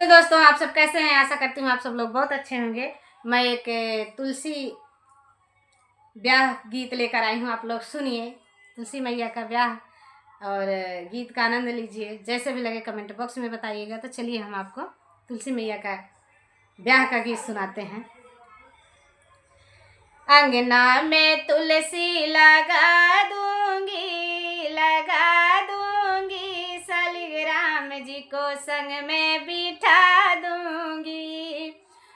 तो दोस्तों, आप सब कैसे हैं? आशा करती हूँ आप सब लोग बहुत अच्छे होंगे। मैं एक तुलसी ब्याह गीत लेकर आई हूँ, आप लोग सुनिए। तुलसी मैया का ब्याह और गीत का आनंद लीजिए। जैसे भी लगे कमेंट बॉक्स में बताइएगा। तो चलिए हम आपको तुलसी मैया का ब्याह का गीत सुनाते हैं। अंगना में तुलसी लगा दूंगी, शालिग्राम जी को संग में बिठा दूंगी।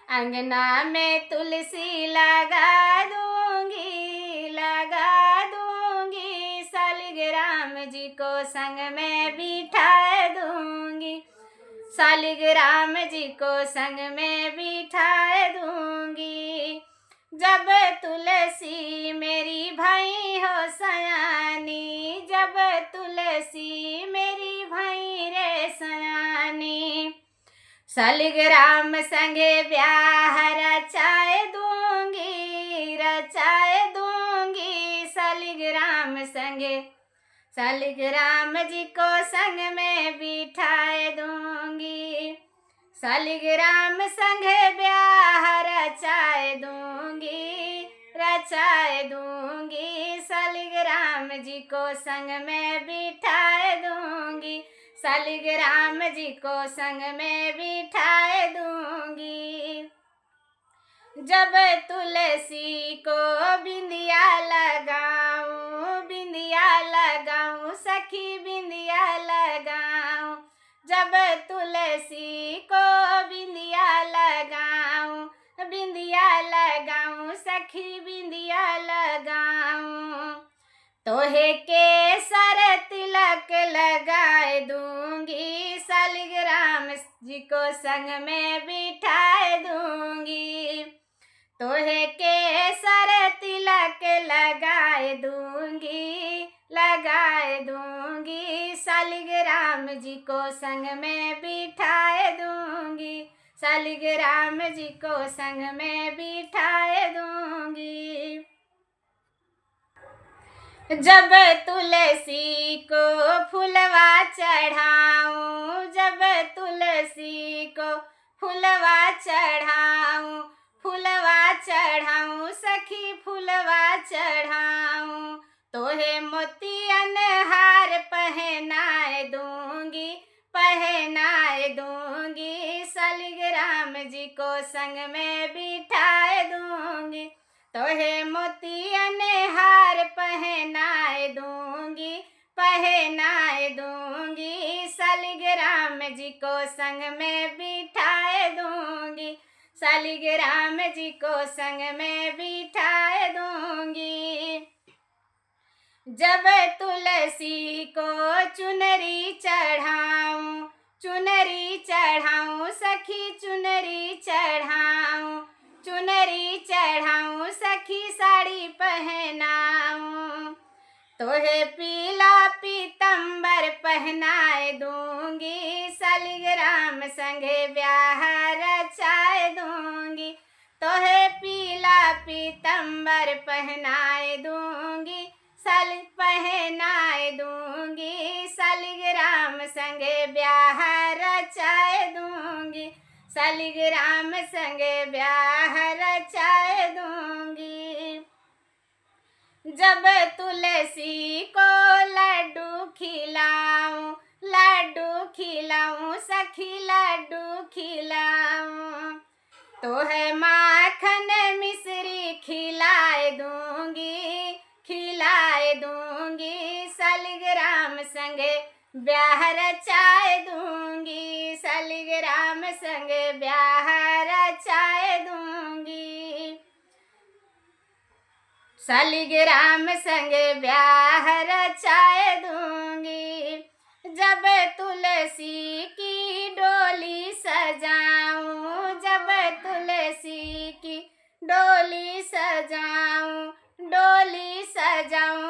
अंगना में तुलसी लगा दूंगी, शालिग्राम जी को संग में बिठा दूंगी। शालिग्राम जी को संग में बिठा दूंगी। जब तुलसी मेरी भाई हो सयानी, जब तुलसी मेरी भाई रे सयानी, शालिग्राम संगे ब्याह रचाए दूंगी, शालिग्राम जी को संग में बिठाए दूंगी। शालिग्राम संगे ब्याह रचाए दूंगी, शालिग्राम जी को संग में बिठाए दूंगी, शालिग्राम जी को संग में बिठाए दूंगी। जब तुलसी को बिंदिया लगाऊं सखी बिंदिया लगाऊं, जब तुलसी को बिंदिया लगाऊं सखी बिंदिया लगाऊं, तोहे केसर तिलक लगाए दूंगी, शालिग्राम जी को संग में बिठाए दूंगी। तोहे केसर तिलक लगाए दूंगी, शालिग्राम जी को संग में बिठाए दूंगी, शालिग्राम जी को संग में बिठाए दूंगी। जब तुलसी को फुलवा चढ़ाऊं, जब तुलसी को फुलवा चढ़ाऊं सखी फुलवा चढ़ाऊं, तोहे मोतियन हार पहनाए दूंगी, शालिग्राम जी को संग में बिठाए दूंगी। तोहे मोतियन हार पहनाए दूंगी, शालिग्राम जी को संग में बिठाए दूंगी, शालिग्राम जी को संग में बिठाए दूंगी। जब तुलसी को चुनरी चढ़ाऊं सखी चुनरी चढ़ाऊं सखी साड़ी पहनाऊं, तोहे पीला पीतंबर पहनाए दूंगी, शालिग्राम संगे ब्याह रचाए दूंगी। तोहे पीला पीतंबर पहनाए दूंगी, शालिग्राम संगे ब्याह रचाए दूंगी, शालिग्राम संगे ब्याह रचाए दूंगी। जब तुलसी को लड्डू खिलाऊं सखी लड्डू खिलाऊं, तो है माखन मिश्री खिलाए दूंगी, शालिग्राम संगे ब्याह रचाए दूंगी, शालिग्राम संगे ब्याह रचाए दूंगी, शालिग्राम संगे ब्याह रचाए दूंगी। जब तुलसी की डोली सजाऊं, जब तुलसी की डोली सजाऊं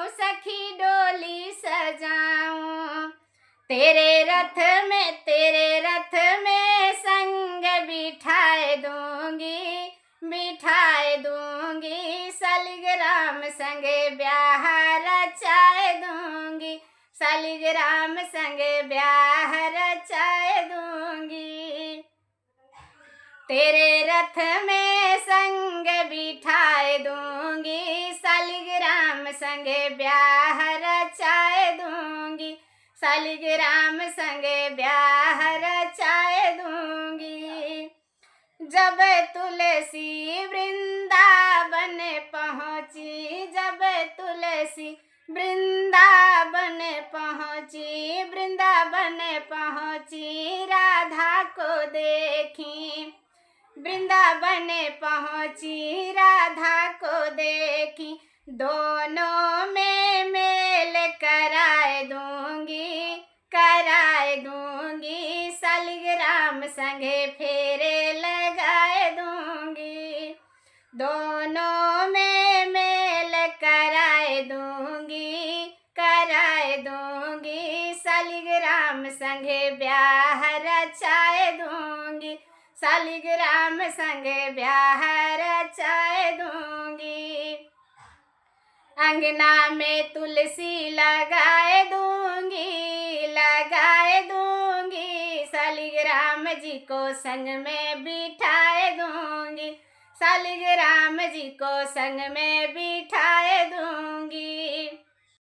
सखी डोली सजाऊं, तेरे रथ में संग बिठाए दूंगी, शालिग्राम संगे ब्याह रचाए दूंगी, शालिग्राम संगे ब्याह रचाए दूंगी। तेरे रथ में संग बिठाए दूंगी, शालिग्राम संग ब्याह रचाए दूंगी, शालिग्राम संग ब्याह रचाए दूंगी। जब तुलसी वृंदावन पहुँची, जब तुलसी वृंदावन पहुँची, वृंदावन पहुँची, राधा को देखी, वृंदावन पहुँची, राधा को देखी। दोनों में मेल कराए दूंगी, कराए दूंगी, शालिग्राम संगे फेरे लगाए दूंगी। दोनों में मेल कराए दूंगी, कराए दूंगी, शालिग्राम संगे ब्याह रचाए दूंगी, शालिग्राम संगे ब्याह रचाए दूंगी। अंगना में तुलसी लगाए दूंगी, लगाए दूंगी, शालिग्राम जी को संग में बिठाए दूंगी, शालिग्राम जी को संग में बिठाए दूंगी।